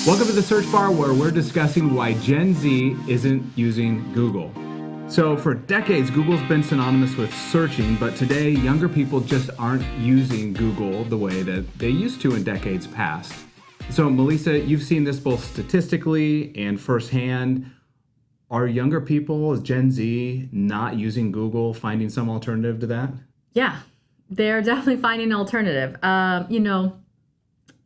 Welcome to the Search Bar, where we're discussing why Gen Z isn't using Google. So for decades, Google's been synonymous with searching, but today younger people just aren't using Google the way that they used to in decades past. So Melissa, you've seen this both statistically and firsthand. Are younger people, Gen Z, not using Google, finding some alternative to that? Yeah, they're definitely finding an alternative.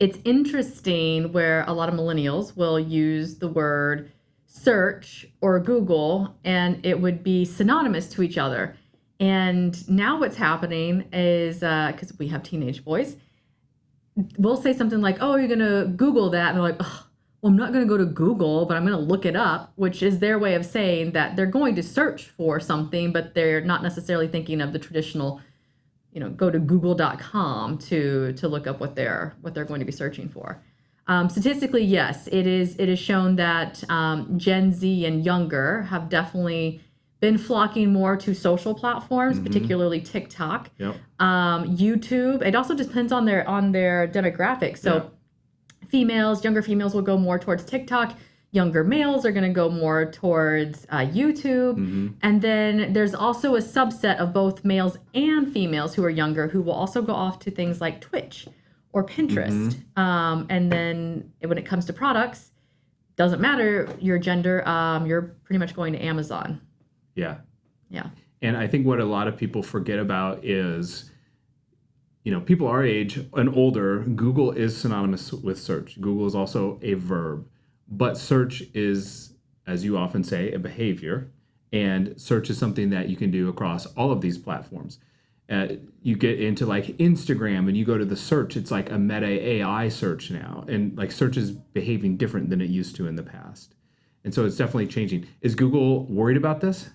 It's interesting where a lot of millennials will use the word search or Google, and it would be synonymous to each other. And now what's happening is, because we have teenage boys, we'll say something like, oh, you're going to Google that. And they're like, oh, well, I'm not going to go to Google, but I'm going to look it up, which is their way of saying that they're going to search for something, but they're not necessarily thinking of the traditional, go to google.com to look up what they're going to be searching for. Statistically, yes, it is shown that Gen Z and younger have definitely been flocking more to social platforms, particularly TikTok, YouTube. It also depends on their demographics. So younger females will go more towards TikTok. Younger males are going to go more towards YouTube. And then there's also a subset of both males and females who are younger who will also go off to things like Twitch or Pinterest. And then when it comes to products, doesn't matter your gender, you're pretty much going to Amazon. Yeah. Yeah. And I think what a lot of people forget about is, people our age and older, Google is synonymous with search. Google is also a verb. But search is, as you often say, a behavior. And search is something that you can do across all of these platforms. You get into like Instagram and you go to the search, it's like a meta AI search now. And like search is behaving different than it used to in the past. And so it's definitely changing. Is Google worried about this?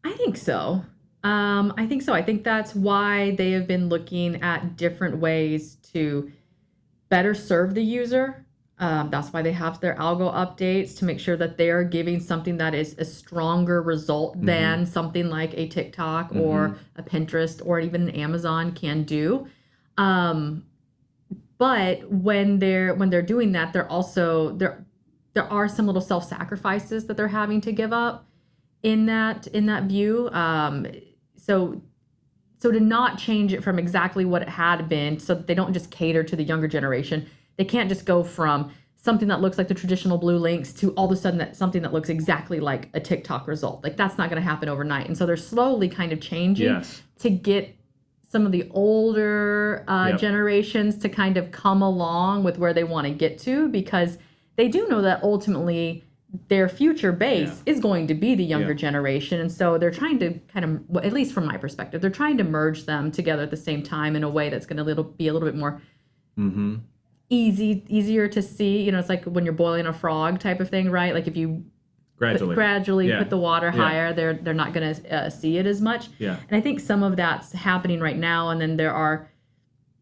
I think so. I think that's why they have been looking at different ways to better serve the user. That's why they have their algo updates to make sure that they are giving something that is a stronger result than something like a TikTok or a Pinterest or even an Amazon can do. But when they're doing that, they're also there are some little self-sacrifices that they're having to give up in that view. So to not change it from exactly what it had been, so that they don't just cater to the younger generation. They can't just go from something that looks like the traditional blue links to all of a sudden something that looks exactly like a TikTok result. Like that's not going to happen overnight. And so they're slowly kind of changing to get some of the older generations to kind of come along with where they want to get to, because they do know that ultimately their future base is going to be the younger generation. And so they're trying to kind of, well, at least from my perspective, they're trying to merge them together at the same time in a way that's going to be a little bit more easier to see. It's like when you're boiling a frog type of thing, right? Like if you gradually put the water higher, they're not going to see it as much. And I think some of that's happening right now. And then there are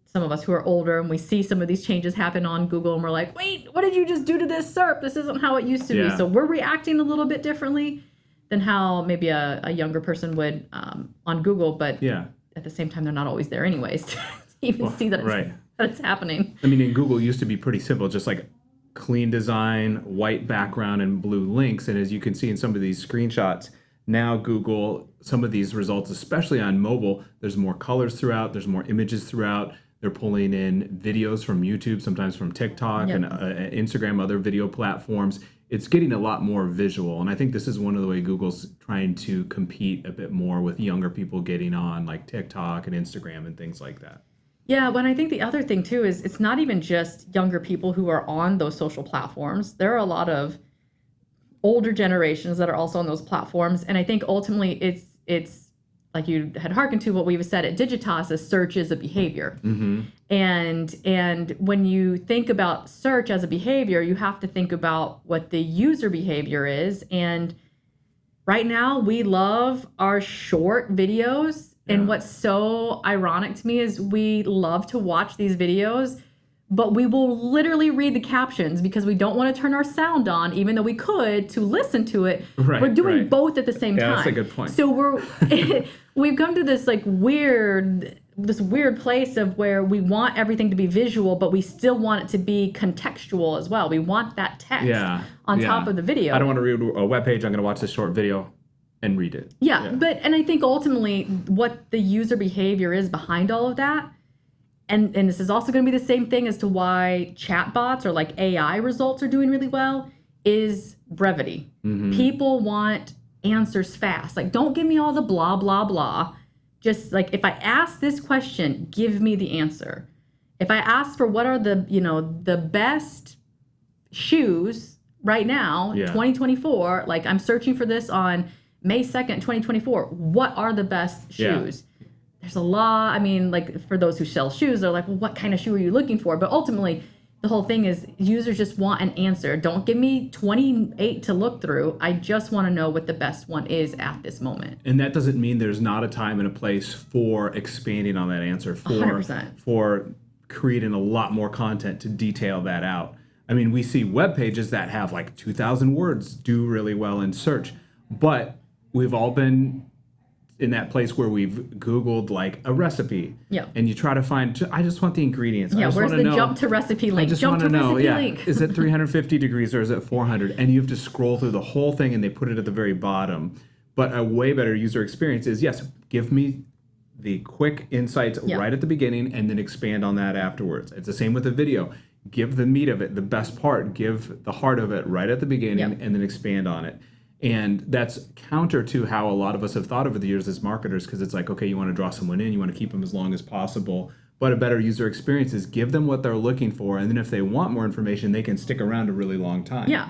some of us who are older and we see some of these changes happen on Google and we're like, wait, what did you just do to this SERP? This isn't how it used to be. So we're reacting a little bit differently than how maybe a younger person would on Google. But at the same time, they're not always there anyways to even see that it's happening. I mean, in Google used to be pretty simple, just like clean design, white background, and blue links. And as you can see in some of these screenshots, now Google, some of these results, especially on mobile, there's more colors throughout, there's more images throughout. They're pulling in videos from YouTube, sometimes from TikTok and Instagram, other video platforms. It's getting a lot more visual. And I think this is one of the way Google's trying to compete a bit more with younger people getting on like TikTok and Instagram and things like that. Yeah, but I think the other thing too is it's not even just younger people who are on those social platforms. There are a lot of older generations that are also on those platforms. And I think ultimately it's like you had hearkened to what we've said at Digitas, is search is a behavior. And when you think about search as a behavior, you have to think about what the user behavior is. And right now we love our short videos. And what's so ironic to me is we love to watch these videos, but we will literally read the captions because we don't want to turn our sound on, even though we could, to listen to it. We're doing both at the same time. That's a good point. So we've come to this like weird this weird place of where we want everything to be visual, but we still want it to be contextual as well. We want that text on top of the video. I don't want to read a web page. I'm going to watch this short video and read it. And I think ultimately what the user behavior is behind all of that, and this is also going to be the same thing as to why chatbots or like AI results are doing really well, is brevity. People want answers fast. Like, don't give me all the blah, blah, blah. Just like, if I ask this question, give me the answer. If I ask for what are the best shoes right now, 2024, like I'm searching for this on May 2nd, 2024, what are the best shoes? There's a lot. I mean, like, for those who sell shoes, they're like, well, what kind of shoe are you looking for? But ultimately, the whole thing is users just want an answer. Don't give me 28 to look through. I just want to know what the best one is at this moment. And that doesn't mean there's not a time and a place for expanding on that answer, 100%. For creating a lot more content to detail that out. I mean, we see web pages that have like 2,000 words do really well in search, but we've all been in that place where we've Googled like a recipe, and you try to find, I just want the ingredients. Yeah, where's the jump to recipe link? I just want to know, is it 350 degrees or is it 400? And you have to scroll through the whole thing, and they put it at the very bottom. But a way better user experience is, yes, give me the quick insights right at the beginning, and then expand on that afterwards. It's the same with the video. Give the meat of it, the best part, give the heart of it right at the beginning, and then expand on it. And that's counter to how a lot of us have thought over the years as marketers, because it's like, okay, you want to draw someone in, you want to keep them as long as possible. But a better user experience is give them what they're looking for, and then if they want more information, they can stick around a really long time. Yeah.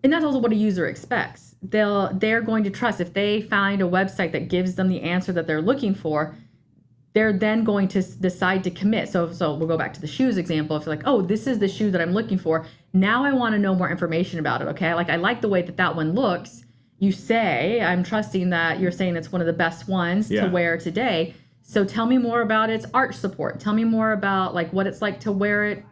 And that's also what a user expects. They're going to trust. If they find a website that gives them the answer that they're looking for, they're then going to decide to commit. So we'll go back to the shoes example. If you're like, oh, this is the shoe that I'm looking for, now I want to know more information about it, okay? Like, I like the way that one looks. You say, I'm trusting that you're saying it's one of the best ones to wear today. So tell me more about its arch support. Tell me more about like what it's like to wear it,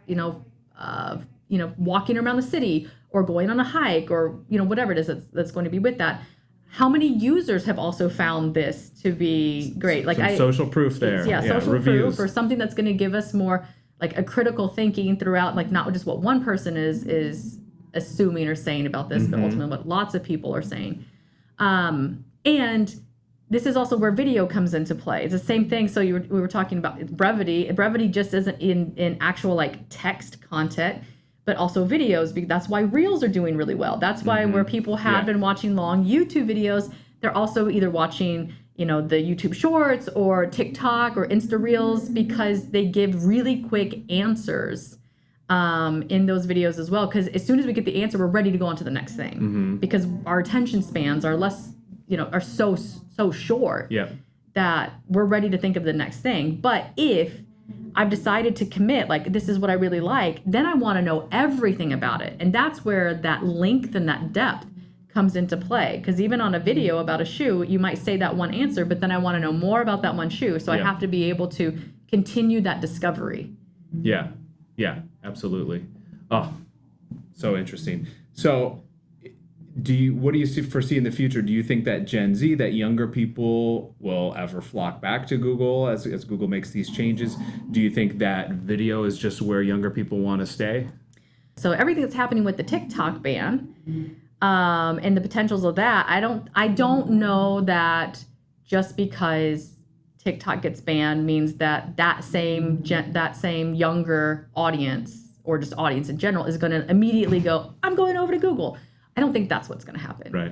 walking around the city or going on a hike or, whatever it is that's going to be with that. How many users have also found this to be great? Like, some social proof there. Social reviews. proof, or something that's going to give us more like a critical thinking throughout, like not just what one person is assuming or saying about this, but ultimately what lots of people are saying. And this is also where video comes into play. It's the same thing. So we were talking about brevity. Brevity just isn't in actual like text content, but also videos. That's why Reels are doing really well. That's why where people have been watching long YouTube videos, they're also either watching, the YouTube Shorts or TikTok or Insta Reels, because they give really quick answers in those videos as well. Because as soon as we get the answer, we're ready to go on to the next thing. Because our attention spans are less, are so short that we're ready to think of the next thing. But if I've decided to commit, like, this is what I really like, then I want to know everything about it. And that's where that length and that depth comes into play. Because even on a video about a shoe, you might say that one answer, but then I want to know more about that one shoe. So I have to be able to continue that discovery. Yeah, absolutely. Oh, so interesting. So what do you foresee in the future? Do you think that Gen Z, that younger people will ever flock back to Google as Google makes these changes? Do you think that video is just where younger people want to stay? So everything that's happening with the TikTok ban and the potentials of that, I don't know that just because TikTok gets banned means that same younger audience, or just audience in general, is going to immediately go, I'm going over to Google. I don't think that's what's going to happen. Right.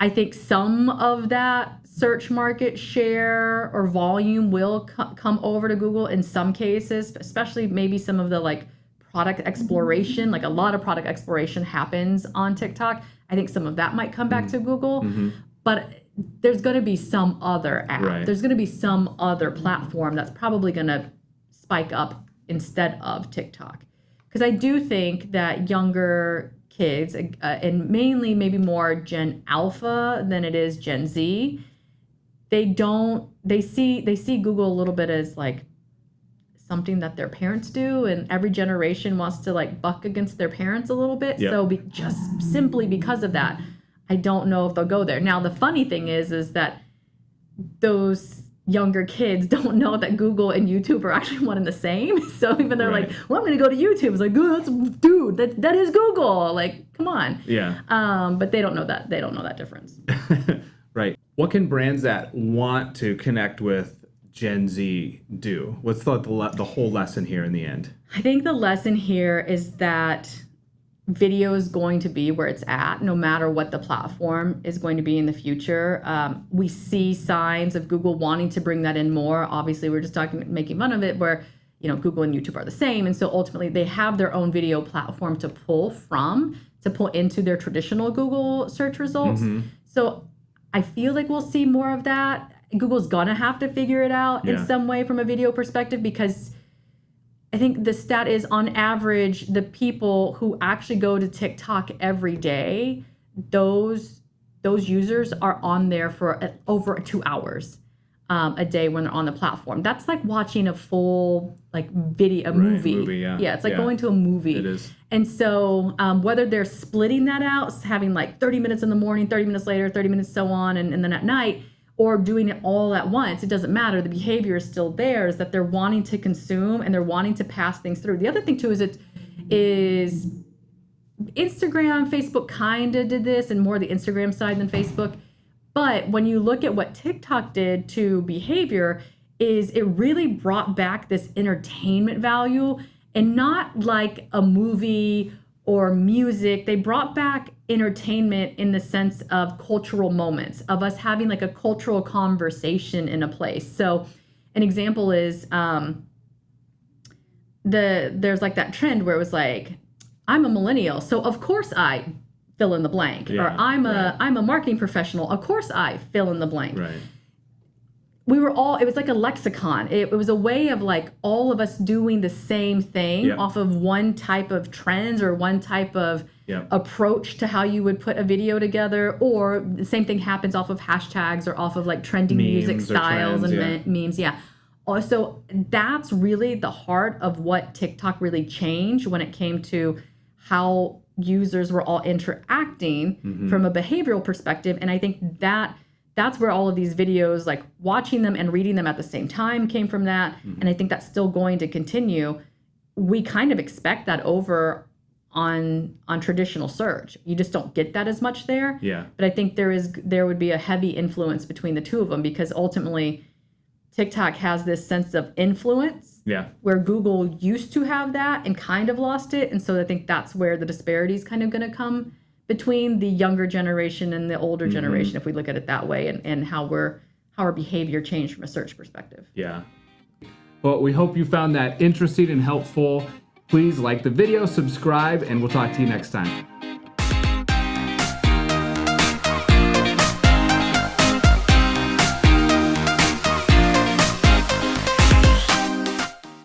I think some of that search market share or volume will come over to Google in some cases, especially maybe some of the like product exploration. Like, a lot of product exploration happens on TikTok. I think some of that might come back to Google, but there's going to be some other app. Right. There's going to be some other platform that's probably going to spike up instead of TikTok. Because I do think that younger kids, and mainly maybe more Gen Alpha than it is Gen Z, they see Google a little bit as like something that their parents do, and every generation wants to like buck against their parents a little bit. So just simply because of that, I don't know if they'll go there. Now, the funny thing is that those younger kids don't know that Google and YouTube are actually one and the same. So even they're Right. like, well, I'm going to go to YouTube. It's like, oh, that is Google. Like, come on. Yeah. But they don't know that. They don't know that difference. Right. What can brands that want to connect with Gen Z do? What's the whole lesson here in the end? I think the lesson here is that video is going to be where it's at, no matter what the platform is going to be in the future. We see signs of Google wanting to bring that in more. Obviously, we're just making fun of it, where Google and YouTube are the same, and so ultimately they have their own video platform to pull into their traditional Google search results. So I feel like we'll see more of that. Google's gonna have to figure it out in some way from a video perspective, because I think the stat is, on average, the people who actually go to TikTok every day, those users are on there for over 2 hours a day when they're on the platform. That's like watching a full movie. Yeah, it's like going to a movie. It is. And so whether they're splitting that out, having like 30 minutes in the morning, 30 minutes later, 30 minutes so on, and then at night, or doing it all at once, it doesn't matter. The behavior is still there, is that they're wanting to consume and they're wanting to pass things through. The other thing too is Instagram, Facebook kind of did this, and more the Instagram side than Facebook. But when you look at what TikTok did to behavior, is it really brought back this entertainment value, and not like a movie or music. They brought back entertainment in the sense of cultural moments, of us having like a cultural conversation in a place. So an example is there's like that trend where it was like, I'm a millennial, so of course I fill in the blank. Or I'm a marketing professional, of course I fill in the blank. Right. It was like a lexicon. It was a way of like all of us doing the same thing off of one type of trends or one type of approach to how you would put a video together, or the same thing happens off of hashtags or off of like trending music styles and memes. Yeah. Also, that's really the heart of what TikTok really changed when it came to how users were all interacting from a behavioral perspective. And I think that's where all of these videos, like watching them and reading them at the same time, came from that. And I think that's still going to continue. We kind of expect that over on traditional search. You just don't get that as much there. Yeah. But I think there would be a heavy influence between the two of them, because ultimately TikTok has this sense of influence. Yeah. Where Google used to have that and kind of lost it. And so I think that's where the disparity is kind of going to come between the younger generation and the older generation, if we look at it that way, and how our behavior changed from a search perspective. Yeah. Well, we hope you found that interesting and helpful. Please like the video, subscribe, and we'll talk to you next time.